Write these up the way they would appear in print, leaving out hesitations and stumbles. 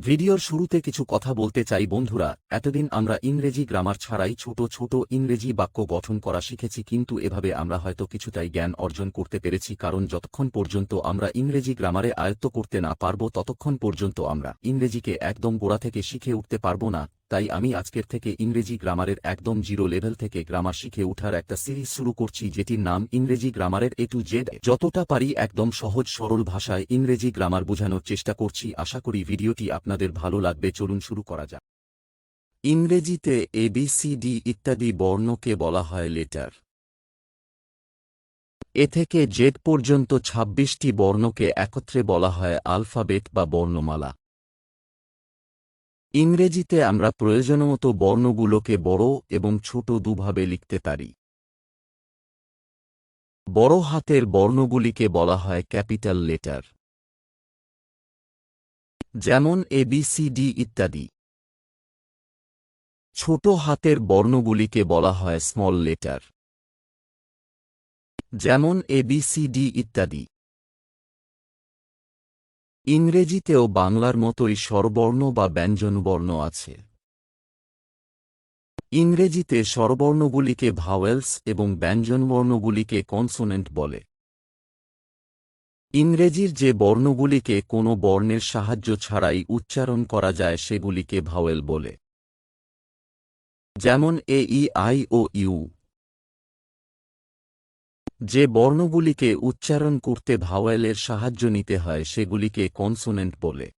ভিডিওর শুরুতে কিছু কথা বলতে চাই বন্ধুরা, এতদিন আমরা ইংরেজি গ্রামার ছাড়াই ছোট ছোট ইংরেজি বাক্য গঠন করা শিখেছি, কিন্তু এভাবে আমরা হয়তো কিছুটাই জ্ঞান অর্জন করতে পেরেছি, কারণ যতক্ষণ পর্যন্ত আমরা ইংরেজি গ্রামারে আয়ত্ত করতে না পারব ততক্ষণ পর্যন্ত আমরা ইংরেজিকে একদম গোড়া থেকে শিখে উঠতে পারব না। তাই আমি আজকের থেকে ইংরেজি গ্রামারের একদম জিরো লেভেল থেকে গ্রামার শিখে ওঠার একটা সিরিজ শুরু করছি, যেটির নাম ইংরেজি গ্রামারের A to Z। যতটা পারি একদম সহজ সরল ভাষায় ইংরেজি গ্রামার বোঝানোর চেষ্টা করছি। আশা করি ভিডিওটি আপনাদের ভালো লাগবে। চলুন শুরু করা যাক। ইংরেজিতে ABCD ইত্যাদি বর্ণকে বলা হয় লেটার। এ থেকে জেড পর্যন্ত ২৬টি বর্ণকে একত্রে বলা হয় আলফাবেট বা বর্ণমালা। ইংরেজিতে আমরা প্রয়োজনমতো বর্ণগুলোকে বড় এবং ছোট দুভাবে লিখতে পারি। বড় হাতের বর্ণগুলিকে বলা হয় ক্যাপিটাল লেটার, যেমন ABCD ইত্যাদি। ছোট হাতের বর্ণগুলিকে বলা হয় স্মল লেটার, যেমন ABCD ইত্যাদি। ইংরেজিতেও বাংলার মতোই স্বরবর্ণ বা ব্যঞ্জনবর্ণ আছে। ইংরেজিতে স্বরবর্ণগুলিকে ভাওয়েলস এবং ব্যঞ্জনবর্ণগুলিকে কনসোনেন্ট বলে। ইংরেজির যে বর্ণগুলিকে কোনো বর্ণের সাহায্য ছাড়াই উচ্চারণ করা যায় সেগুলিকে ভাওয়েল বলে, যেমন A, E, I O U। যে বর্ণগুলিকে উচ্চারণ করতে ভাওয়েলের সাহায্য নিতে হয় সেগুলিকে কনসোনেন্ট বলে।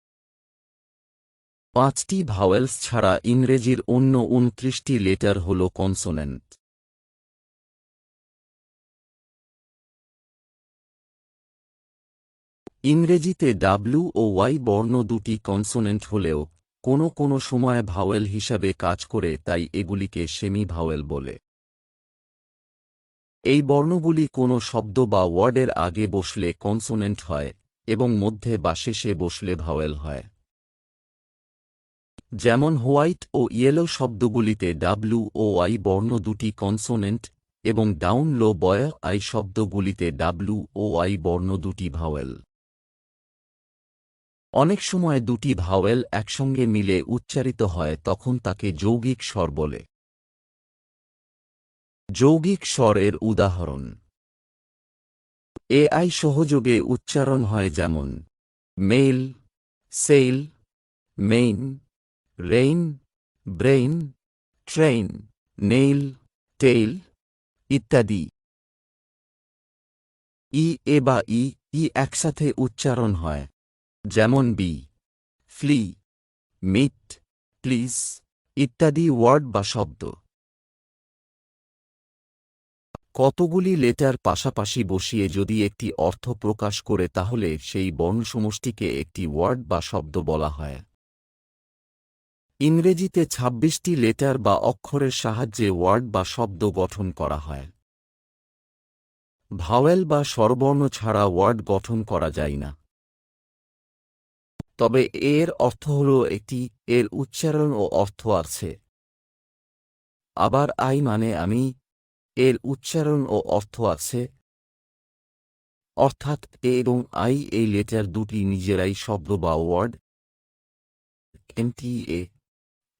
৫টি ভাওয়েলস ছাড়া ইংরেজির অন্য ২৯টি লেটার হল কনসোনেন্ট। ইংরেজিতে W ও Y বর্ণ দুটি কনসোনেন্ট হলেও কোনো সময় ভাওয়েল হিসাবে কাজ করে, তাই এগুলিকে সেমি ভাওয়েল বলে। এই বর্ণগুলি কোনো শব্দ বা ওয়ার্ডের আগে বসলে কনসোনেন্ট হয় এবং মধ্যে বা শেষে বসলে ভাওয়েল হয়। যেমন হোয়াইট ও ইয়েলো শব্দগুলিতে W ও Y বর্ণ দুটি কনসোনেন্ট এবং ডাউন লো বয় আই শব্দগুলিতে W ও Y বর্ণ দুটি ভাওয়েল। অনেক সময় দুটি ভাওয়েল একসঙ্গে মিলে উচ্চারিত হয়, তখন তাকে যৌগিক স্বর বলে। যৌগিক স্বরের উদাহরণ AI সহযোগে উচ্চারণ হয়, যেমন mail, sail, main, rain, brain, train, nail, tail ইত্যাদি। এ বা ই একসাথে উচ্চারণ হয়, যেমন বি, ফ্লি, মিট, প্লিজ ইত্যাদি ওয়ার্ড বা শব্দ। কতগুলি লেটার পাশাপাশি বসিয়ে যদি একটি অর্থ প্রকাশ করে তাহলে সেই বর্ণসমষ্টিকে একটি ওয়ার্ড বা শব্দ বলা হয়। ইংরেজিতে ২৬টি লেটার বা অক্ষরের সাহায্যে ওয়ার্ড বা শব্দ গঠন করা হয়। ভাওয়েল বা স্বরবর্ণ ছাড়া ওয়ার্ড গঠন করা যায় না। তবে এর অর্থ হল একটি, এর উচ্চারণ ও অর্থ আছে। আবার আই মানে আমি, এর উচ্চারণ ও অর্থ আছে। অর্থাৎ এ এবং আই এই লেটার দুটি নিজেরাই শব্দ বা ওয়ার্ড।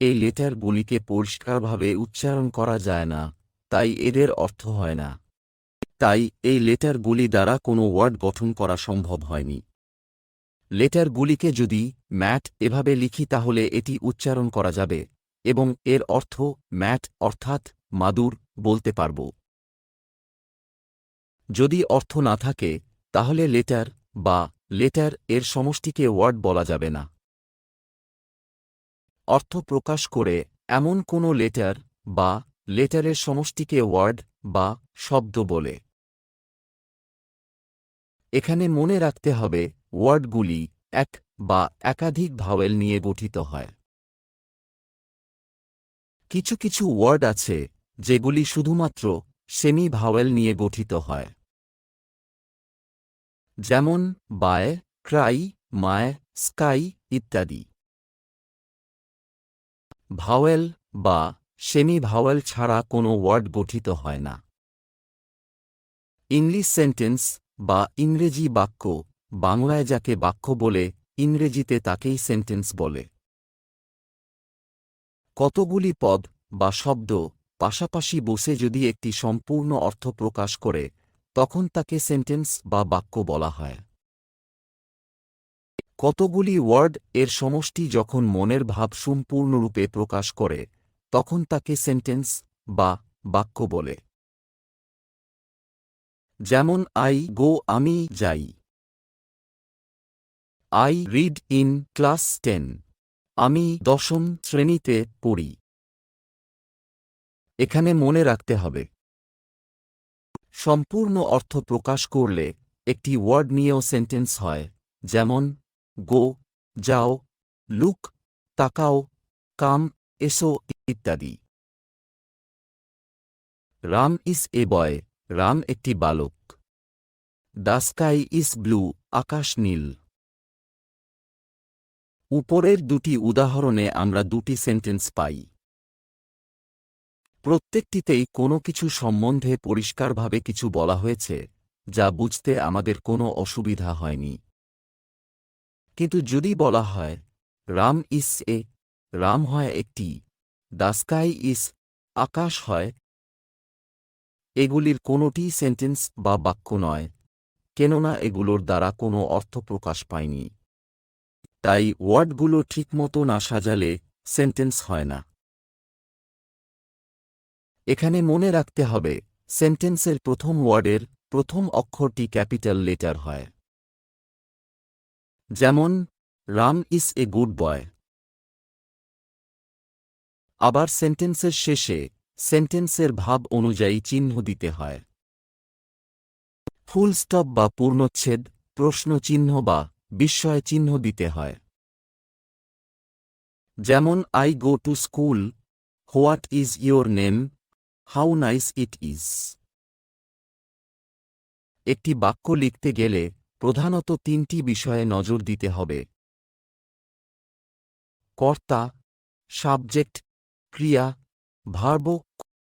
এই লেটারগুলিকে পরিষ্কারভাবে উচ্চারণ করা যায় না, তাই এদের অর্থ হয় না। তাই এই লেটারগুলি দ্বারা কোনো ওয়ার্ড গঠন করা সম্ভব হয়নি। লেটারগুলিকে যদি ম্যাট এভাবে লিখি তাহলে এটি উচ্চারণ করা যাবে এবং এর অর্থ ম্যাট অর্থাৎ মাদুর বলতে পারব। যদি অর্থ না থাকে তাহলে লেটার বা লেটার এর সমষ্টিকে ওয়ার্ড বলা যাবে না। অর্থ প্রকাশ করে এমন কোনো লেটার বা লেটারের সমষ্টিকে ওয়ার্ড বা শব্দ বলে। এখানে মনে রাখতে হবে ওয়ার্ডগুলি এক বা একাধিক ভাওয়েল নিয়ে গঠিত হয়। কিছু কিছু ওয়ার্ড আছে যেগুলি শুধুমাত্র সেমি ভাওয়েল নিয়ে গঠিত হয়, যেমন বায়, ক্রাই, মায়, স্কাই ইত্যাদি। ভাওয়েল বা সেমি ভাওয়েল ছাড়া কোনো ওয়ার্ড গঠিত হয় না। ইংলিশ সেন্টেন্স বা ইংরেজি বাক্য, বাংলায় যাকে বাক্য বলে, ইংরেজিতে তাকেই সেন্টেন্স বলে। কতগুলি পদ বা শব্দ পাশাপাশি বসে যদি একটি সম্পূর্ণ অর্থ প্রকাশ করে, তখন তাকে সেন্টেন্স বা বাক্য বলা হয়। কতগুলি ওয়ার্ড এর সমষ্টি যখন মনের ভাব সম্পূর্ণরূপে প্রকাশ করে, তখন তাকে সেন্টেন্স বা বাক্য বলে। যেমন আই গো, আমি যাই। আই রিড ইন ক্লাস 10, আমি 10ম শ্রেণীতে পড়ি। এখানে মনে রাখতে হবে, সম্পূর্ণ অর্থ প্রকাশ করলে একটি ওয়ার্ড নিয়েও সেন্টেন্স হয়, যেমন গো যাও, লুক তাকাও, কাম এসো ইত্যাদি। রাম ইজ এ বয়, রাম একটি বালক। দ্য স্কাই ইজ ব্লু, আকাশ নীল। উপরের দুটি উদাহরণে আমরা দুটি সেন্টেন্স পাই। প্রত্যেকটিতেই কোনো কিছু সম্বন্ধে পরিষ্কারভাবে কিছু বলা হয়েছে, যা বুঝতে আমাদের কোনো অসুবিধা হয়নি। কিন্তু যদি বলা হয় রাম ইজ এ, রাম হয় একটি, দ্য স্কাই ইজ, আকাশ হয়, এগুলির কোনোটিই সেন্টেন্স বা বাক্য নয়, কেননা এগুলোর দ্বারা কোনো অর্থ প্রকাশ পায়নি। তাই ওয়ার্ডগুলো ঠিকমতো না সাজালে সেন্টেন্স হয় না। এখানে মনে রাখতে হবে, সেন্টেন্সের প্রথম ওয়ার্ডের প্রথম অক্ষরটি ক্যাপিটাল লেটার হয়। যেমন Ram is a good boy. আবার সেন্টেন্সের শেষে সেন্টেন্সের ভাব অনুযায়ী চিহ্ন দিতে হয়। ফুল স্টপ বা পূর্ণচ্ছেদ, প্রশ্ন চিহ্ন বা বিস্ময় চিহ্ন দিতে হয়। যেমন I go to school, what is your name, how nice it is. একটি বাক্য লিখতে গেলে প্রধানত তিনটি বিষয়ে নজর দিতে হবে: কর্তা, সাবজেক্ট, ক্রিয়া, ভার্ব,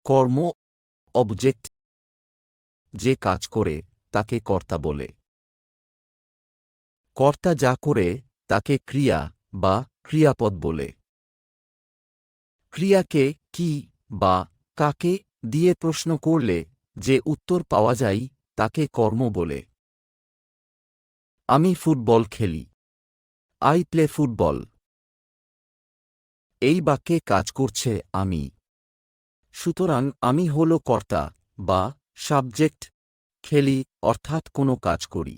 কর্ম, অবজেক্ট। যে কাজ করে তাকে কর্তা বলে। কর্তা যা করে তাকে ক্রিয়া বা ক্রিয়াপদ বলে। ক্রিয়াকে কি বা কাকে দিয়ে প্রশ্ন করলে যে উত্তর পাওয়া যায় তাকে কর্ম বলে। আমি ফুটবল খেলি, আই প্লে ফুটবল। এই বাক্যে কাজ করছে আমি, সুতরাং আমি হল কর্তা বা সাবজেক্ট, খেলি অর্থাৎ কোনো কাজ করি,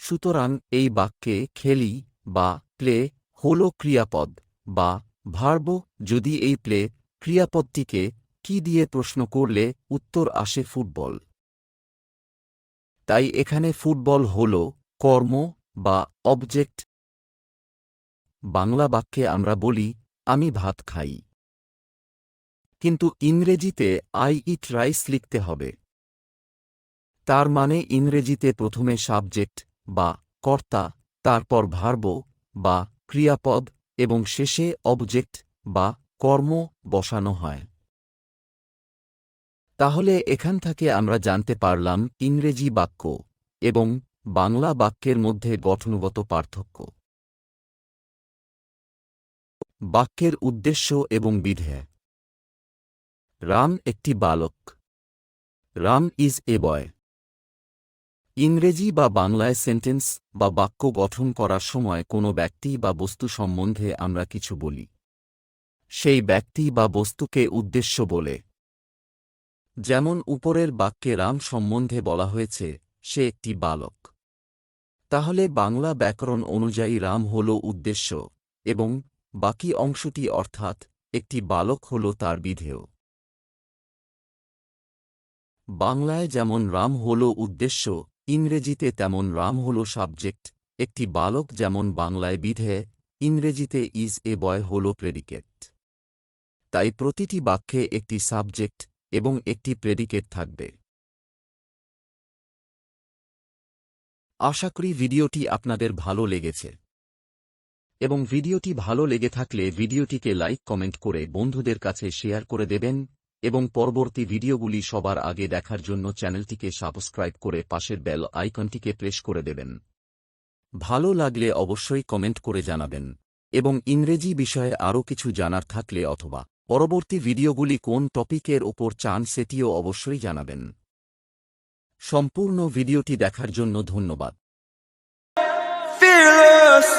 সুতরাং এই বাক্যে খেলি বা প্লে হল ক্রিয়াপদ বা ভার্ব। যদি এই প্লে ক্রিয়াপদটিকে কি দিয়ে প্রশ্ন করলে উত্তর আসে ফুটবল। তাই এখানে ফুটবল হল কর্ম বা অবজেক্ট। বাংলা বাক্যে আমরা বলি আমি ভাত খাই, কিন্তু ইংরেজিতে আই ইট রাইস লিখতে হবে। তার মানে ইংরেজিতে প্রথমে সাবজেক্ট বা কর্তা, তারপর ভার্ব বা ক্রিয়াপদ এবং শেষে অবজেক্ট বা কর্ম বসানো হয়। তাহলে এখান থেকে আমরা জানতে পারলাম ইংরেজি বাক্য এবং বাংলা বাক্যের মধ্যে গঠনগত পার্থক্য। বাক্যের উদ্দেশ্য এবং বিধেয়। রাম একটি বালক। রাম ইজ এ বয়। ইংরেজি বা বাংলায় সেন্টেন্স বা বাক্য গঠন করার সময় কোনো ব্যক্তি বা বস্তু সম্বন্ধে আমরা কিছু বলি। সেই ব্যক্তি বা বস্তুকে উদ্দেশ্য বলে। যেমন উপরের বাক্যে রাম সম্বন্ধে বলা হয়েছে সে একটি বালক। তাহলে বাংলা ব্যাকরণ অনুযায়ী রাম হল উদ্দেশ্য এবং বাকি অংশটি অর্থাৎ একটি বালক হল তার বিধেয়। বাংলায় যেমন রাম হল উদ্দেশ্য, ইংরেজিতে তেমন রাম হল সাবজেক্ট। একটি বালক যেমন বাংলায় বিধেয়, ইংরেজিতে ইজ এ বয় হল প্রেডিকেট। তাই প্রতিটি বাক্যে একটি সাবজেক্ট এবং একটি প্রেডিকেট থাকবে। আশা করি ভিডিওটি আপনাদের ভালো লেগেছে এবং ভিডিওটি ভালো লেগে থাকলে ভিডিওটিকে লাইক কমেন্ট করে বন্ধুদের কাছে শেয়ার করে দেবেন এবং পরবর্তী ভিডিওগুলি সবার আগে দেখার জন্য চ্যানেলটিকে সাবস্ক্রাইব করে পাশের বেল আইকনটিকে প্রেস করে দেবেন। ভালো লাগলে অবশ্যই কমেন্ট করে জানাবেন এবং ইংরেজি বিষয়ে আরও কিছু জানার থাকলে অথবা পরবর্তী ভিডিওগুলি কোন টপিকের ওপর চান সেটিও অবশ্যই জানাবেন। সম্পূর্ণ ভিডিওটি দেখার জন্য ধন্যবাদ। Fearless.